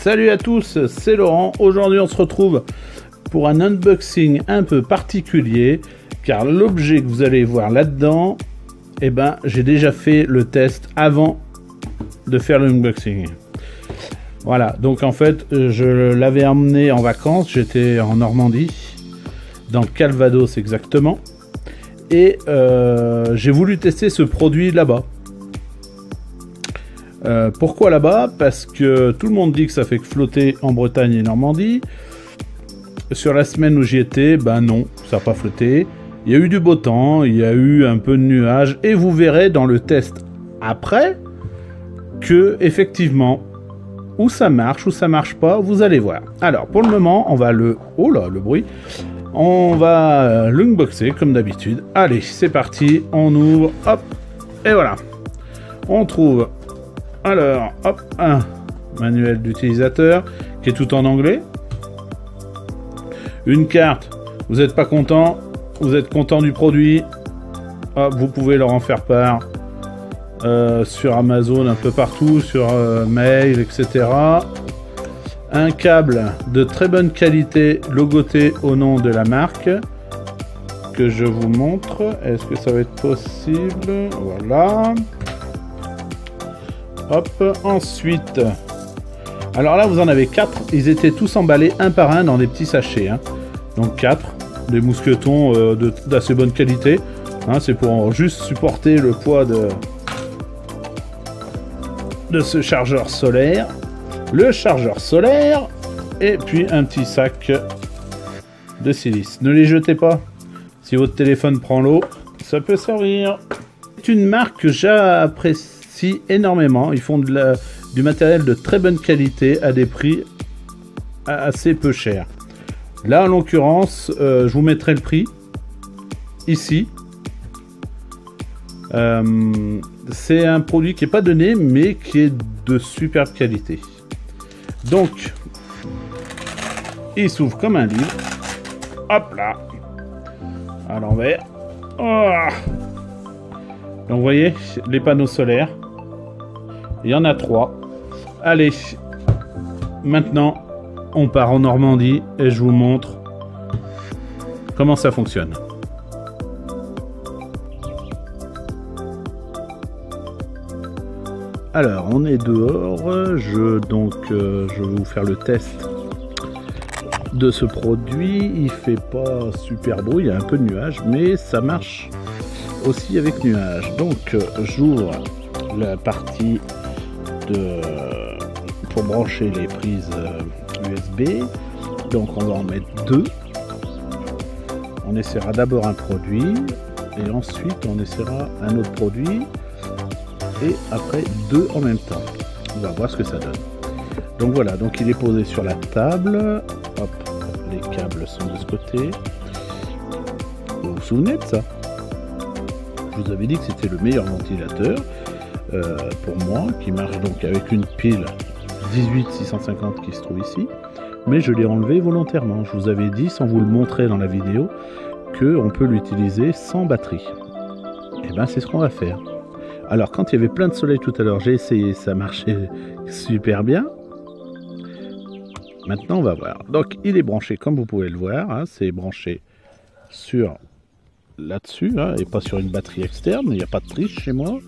Salut à tous, c'est Laurent. Aujourd'hui on se retrouve pour un unboxing un peu particulier car l'objet que vous allez voir là-dedans, eh ben, j'ai déjà fait le test avant de faire l'unboxing. Voilà, donc en fait je l'avais emmené en vacances, j'étais en Normandie, dans le Calvados exactement, et j'ai voulu tester ce produit là-bas. Pourquoi là-bas? Parce que tout le monde dit que ça fait que flotter en Bretagne et Normandie. Sur la semaine où j'y étais, ben non, ça n'a pas flotté. Il y a eu du beau temps, il y a eu un peu de nuages, et vous verrez dans le test après que effectivement, où ça marche pas, vous allez voir. Alors pour le moment, on va le... Oh là, le bruit. On va l'unboxer comme d'habitude. Allez, c'est parti, on ouvre, hop, et voilà. On trouve... Alors, hop, un manuel d'utilisateur qui est tout en anglais. Une carte, vous n'êtes pas content, vous êtes content du produit, hop, vous pouvez leur en faire part sur Amazon, un peu partout, sur mail, etc. Un câble de très bonne qualité, logoté au nom de la marque, que je vous montre. Est-ce que ça va être possible? Voilà. Hop, ensuite, alors là vous en avez 4, ils étaient tous emballés un par un dans des petits sachets, hein. Donc 4, des mousquetons d'assez bonne qualité, hein, c'est pour juste supporter le poids de ce chargeur solaire, le chargeur solaire, et puis un petit sac de silice. Ne les jetez pas, si votre téléphone prend l'eau, ça peut servir. C'est une marque que j'apprécie énormément, ils font du matériel de très bonne qualité à des prix assez peu chers. Là en l'occurrence, je vous mettrai le prix ici. C'est un produit qui n'est pas donné mais qui est de superbe qualité. Donc il s'ouvre comme un livre, hop là, à l'envers. Oh, donc vous voyez les panneaux solaires. Il y en a 3. Allez, maintenant, on part en Normandie et je vous montre comment ça fonctionne. Alors, on est dehors. Je vais vous faire le test de ce produit. Il fait pas super beau, il y a un peu de nuages, mais ça marche aussi avec nuages. Donc, j'ouvre la partie pour brancher les prises USB. Donc on va en mettre 2. On essaiera d'abord un produit et ensuite on essaiera un autre produit et après 2 en même temps. On va voir ce que ça donne. Donc voilà, donc il est posé sur la table. Hop, les câbles sont de ce côté. Vous vous souvenez de ça? Je vous avais dit que c'était le meilleur ventilateur pour moi, qui marche donc avec une pile 18650 qui se trouve ici, mais je l'ai enlevé volontairement. Je vous avais dit, sans vous le montrer dans la vidéo, que on peut l'utiliser sans batterie. Et ben c'est ce qu'on va faire. Alors quand il y avait plein de soleil tout à l'heure, j'ai essayé, ça marchait super bien. Maintenant on va voir. Donc il est branché comme vous pouvez le voir, hein, c'est branché sur là-dessus, hein, et pas sur une batterie externe. Il n'y a pas de triche chez moi.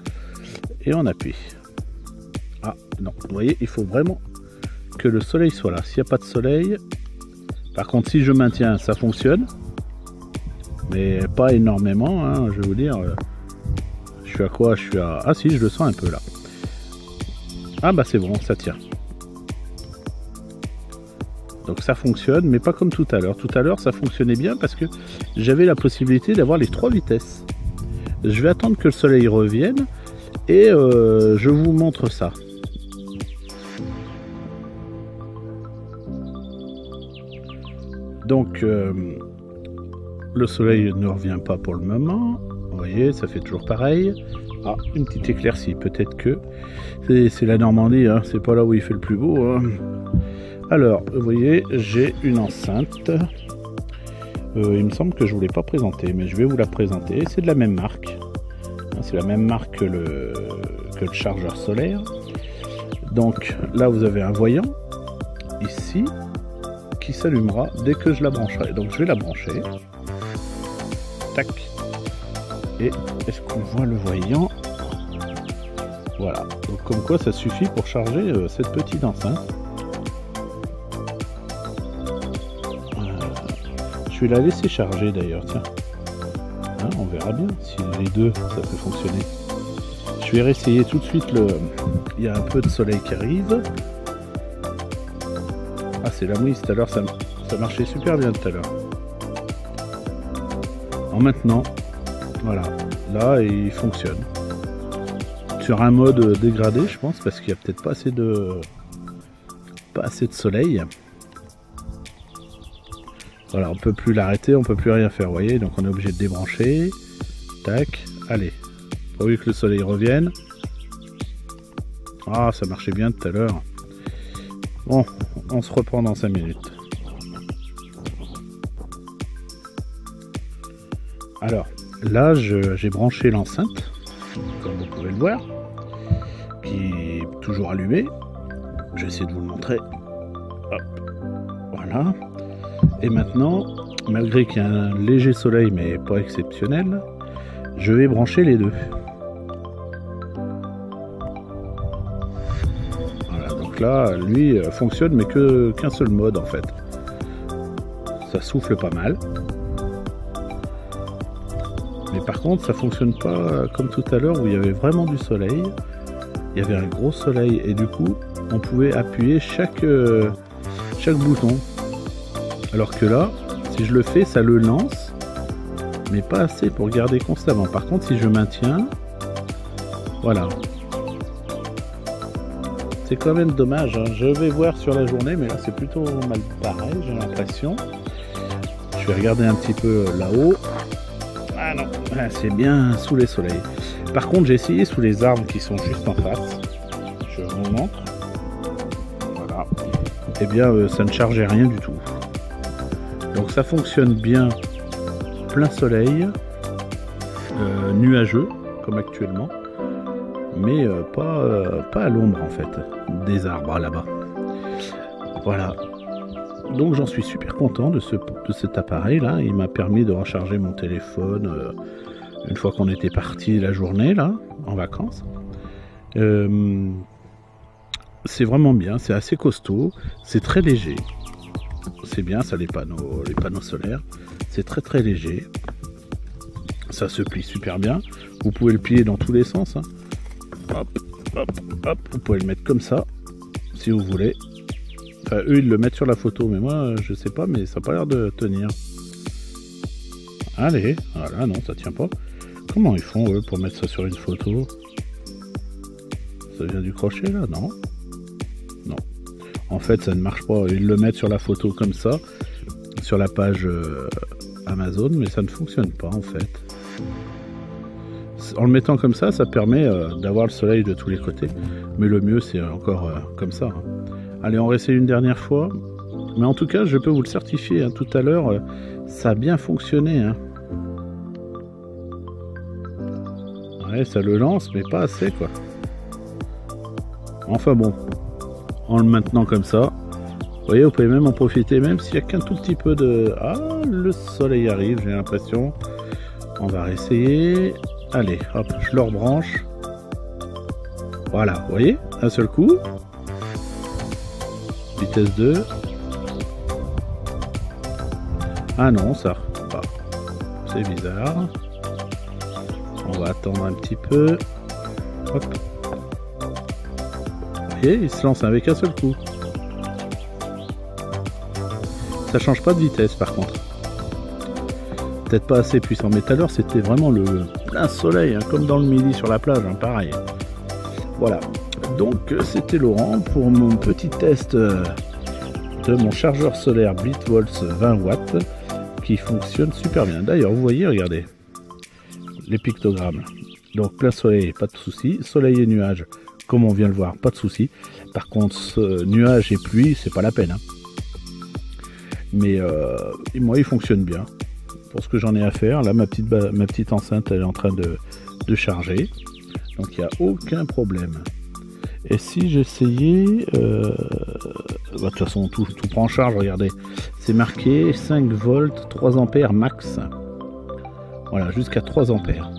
Et on appuie. Ah non, vous voyez, il faut vraiment que le soleil soit là. S'il n'y a pas de soleil, par contre si je maintiens, ça fonctionne, mais pas énormément, hein, je vais vous dire. Je suis à quoi? Je suis à... Ah si, je le sens un peu là. Ah bah c'est bon, ça tient. Donc ça fonctionne, mais pas comme tout à l'heure. Tout à l'heure ça fonctionnait bien parce que j'avais la possibilité d'avoir les 3 vitesses. Je vais attendre que le soleil revienne et je vous montre ça. Donc le soleil ne revient pas pour le moment. Vous voyez, ça fait toujours pareil. Ah, une petite éclaircie, peut-être que c'est la Normandie, hein, c'est pas là où il fait le plus beau, hein. Alors, vous voyez, j'ai une enceinte. Il me semble que je ne vous l'ai pas présentée, mais je vais vous la présenter. C'est de la même marque. C'est la même marque que le chargeur solaire. Donc là, vous avez un voyant ici qui s'allumera dès que je la brancherai. Donc je vais la brancher. Tac. Et est-ce qu'on voit le voyant? Voilà. Donc comme quoi ça suffit pour charger cette petite enceinte. Je vais la laisser charger d'ailleurs, tiens. Hein, on verra bien si les deux ça peut fonctionner. Je vais réessayer tout de suite le... Il y a un peu de soleil qui arrive. Ah, c'est la mouise, tout à l'heure ça marchait super bien tout à l'heure. Alors maintenant, voilà, là il fonctionne. Sur un mode dégradé, je pense, parce qu'il n'y a peut-être pas assez de soleil. Voilà, on peut plus l'arrêter, on peut plus rien faire, vous voyez, donc on est obligé de débrancher. Tac, allez. Pourvu que le soleil revienne. Ah, ça marchait bien tout à l'heure. Bon, on se reprend dans 5 minutes. Alors, là, j'ai branché l'enceinte, comme vous pouvez le voir, qui est toujours allumée. Je vais essayer de vous le montrer. Hop, voilà. Et maintenant, malgré qu'il y a un léger soleil, mais pas exceptionnel, je vais brancher les deux. Voilà, donc là, lui fonctionne, mais qu'un seul mode en fait. Ça souffle pas mal. Mais par contre, ça fonctionne pas comme tout à l'heure où il y avait vraiment du soleil. Il y avait un gros soleil et du coup, on pouvait appuyer chaque bouton. Alors que là, si je le fais, ça le lance, mais pas assez pour garder constamment. Par contre, si je maintiens, voilà. C'est quand même dommage, hein. Je vais voir sur la journée, mais là c'est plutôt mal pareil, j'ai l'impression. Je vais regarder un petit peu là-haut. Ah non, c'est bien sous les soleils. Par contre, j'ai essayé sous les arbres qui sont juste en face. Je vous montre. Voilà. Eh bien, ça ne chargeait rien du tout. Donc ça fonctionne bien plein soleil, nuageux comme actuellement, mais pas à l'ombre en fait des arbres là-bas. Voilà. Donc j'en suis super content de cet appareil là. Il m'a permis de recharger mon téléphone une fois qu'on était parti la journée là en vacances. C'est vraiment bien, c'est assez costaud, c'est très léger. C'est bien ça, les panneaux solaires, c'est très léger, ça se plie super bien, vous pouvez le plier dans tous les sens, hein. Hop, hop, hop, vous pouvez le mettre comme ça si vous voulez. Enfin eux ils le mettent sur la photo, mais moi je sais pas, mais ça n'a pas l'air de tenir. Allez, voilà, non ça tient pas. Comment ils font eux pour mettre ça sur une photo? Ça vient du crochet là? Non. Non. En fait, ça ne marche pas. Ils le mettent sur la photo comme ça, sur la page Amazon, mais ça ne fonctionne pas en fait. En le mettant comme ça, ça permet d'avoir le soleil de tous les côtés. Mais le mieux, c'est encore comme ça. Hein. Allez, on réessaye une dernière fois. Mais en tout cas, je peux vous le certifier. Hein, tout à l'heure, ça a bien fonctionné. Hein. Ouais, ça le lance, mais pas assez, quoi. Enfin bon. En le maintenant comme ça, vous voyez, vous pouvez même en profiter, même s'il n'y a qu'un tout petit peu de... Ah, le soleil arrive, j'ai l'impression. On va réessayer. Allez, hop, je le rebranche. Voilà, vous voyez, un seul coup. Vitesse 2. Ah non, ça repart pas. C'est bizarre. On va attendre un petit peu. Hop. Et il se lance avec un seul coup. Ça change pas de vitesse par contre. Peut-être pas assez puissant, mais tout à l'heure c'était vraiment le plein soleil, hein, comme dans le midi sur la plage, hein, pareil. Voilà. Donc c'était Laurent pour mon petit test de mon chargeur solaire Blitzwolf 20 watts qui fonctionne super bien. D'ailleurs, vous voyez, regardez les pictogrammes. Donc plein soleil, pas de souci. Soleil et nuages, comme on vient de le voir, pas de souci. Par contre, nuages et pluie, c'est pas la peine. Hein. Mais moi, il fonctionne bien. Pour ce que j'en ai à faire, là, ma petite enceinte, elle est en train de charger. Donc, il n'y a aucun problème. Et si j'essayais Bah, de toute façon, tout prend en charge, regardez. C'est marqué 5 volts, 3 ampères max. Voilà, jusqu'à 3 ampères.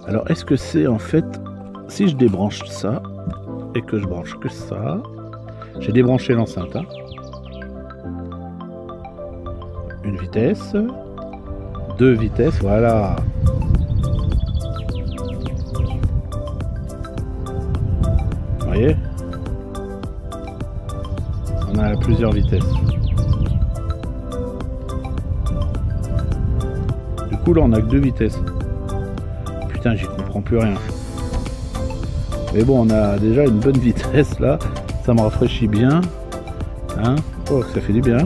Alors, est-ce que c'est en fait, si je débranche ça, et que je branche que ça, j'ai débranché l'enceinte. Hein. Une vitesse, 2 vitesses, voilà. Vous voyez? On a plusieurs vitesses. Du coup là on a que 2 vitesses. Putain, j'y comprends plus rien. Mais bon, on a déjà une bonne vitesse là. Ça me rafraîchit bien. Hein? Oh, ça fait du bien.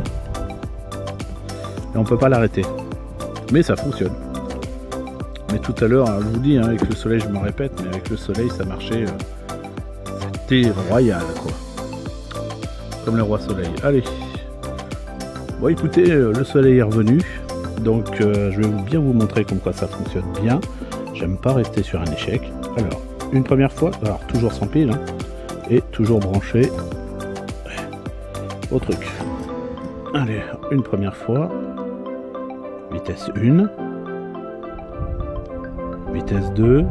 Et on peut pas l'arrêter. Mais ça fonctionne. Mais tout à l'heure, je vous dis, hein, avec le soleil, je me répète, mais avec le soleil ça marchait. C'était royal quoi. Comme le roi soleil. Allez. Bon écoutez, le soleil est revenu. Donc je vais bien vous montrer comme quoi ça fonctionne bien. J'aime pas rester sur un échec. Alors, une première fois, alors toujours sans pile, hein, et toujours branché au truc. Allez, une première fois. Vitesse 1. Vitesse 2.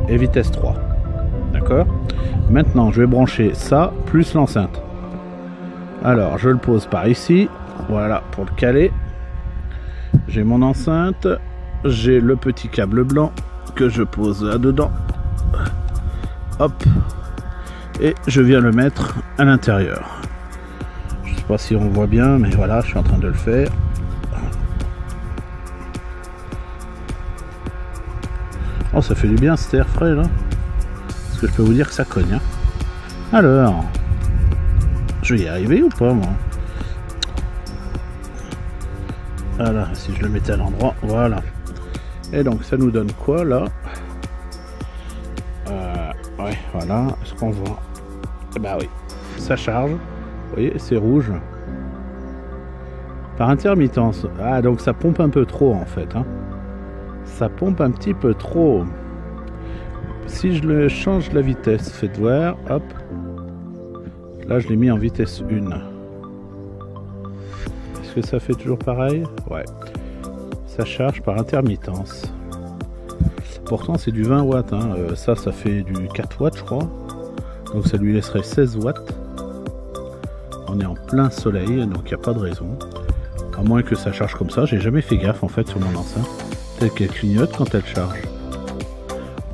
Et vitesse 3. D'accord? Maintenant, je vais brancher ça plus l'enceinte. Alors, je le pose par ici. Voilà, pour le caler. J'ai mon enceinte. J'ai le petit câble blanc que je pose là-dedans. Hop. Et je viens le mettre à l'intérieur. Je sais pas si on voit bien, mais voilà, je suis en train de le faire. Oh, ça fait du bien cet air frais là. Parce que je peux vous dire que ça cogne. Hein. Alors, je vais y arriver ou pas moi? Voilà, si je le mettais à l'endroit, voilà. Et donc ça nous donne quoi là? Ouais, voilà, ce qu'on voit. Bah oui, ça charge. Vous voyez, c'est rouge. Par intermittence. Ah, donc ça pompe un peu trop en fait. Hein. Ça pompe un petit peu trop. Si je le change la vitesse, faites voir, hop. Là, je l'ai mis en vitesse 1. Est-ce que ça fait toujours pareil? Ouais. Ça charge par intermittence. Pourtant, c'est du 20 watts. Hein. Ça fait du 4 watts, je crois. Donc, ça lui laisserait 16 watts. On est en plein soleil, donc il n'y a pas de raison. À moins que ça charge comme ça. J'ai jamais fait gaffe, en fait, sur mon enceinte. Peut-être qu'elle clignote quand elle charge.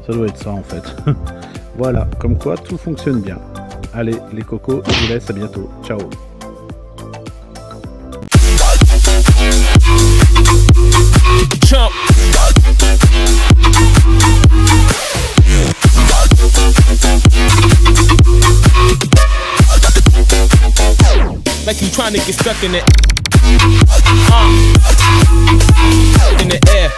Ça doit être ça, en fait. Voilà, comme quoi, tout fonctionne bien. Allez, les cocos, je vous laisse, à bientôt. Ciao. Like you trying to get stuck in it. In the air.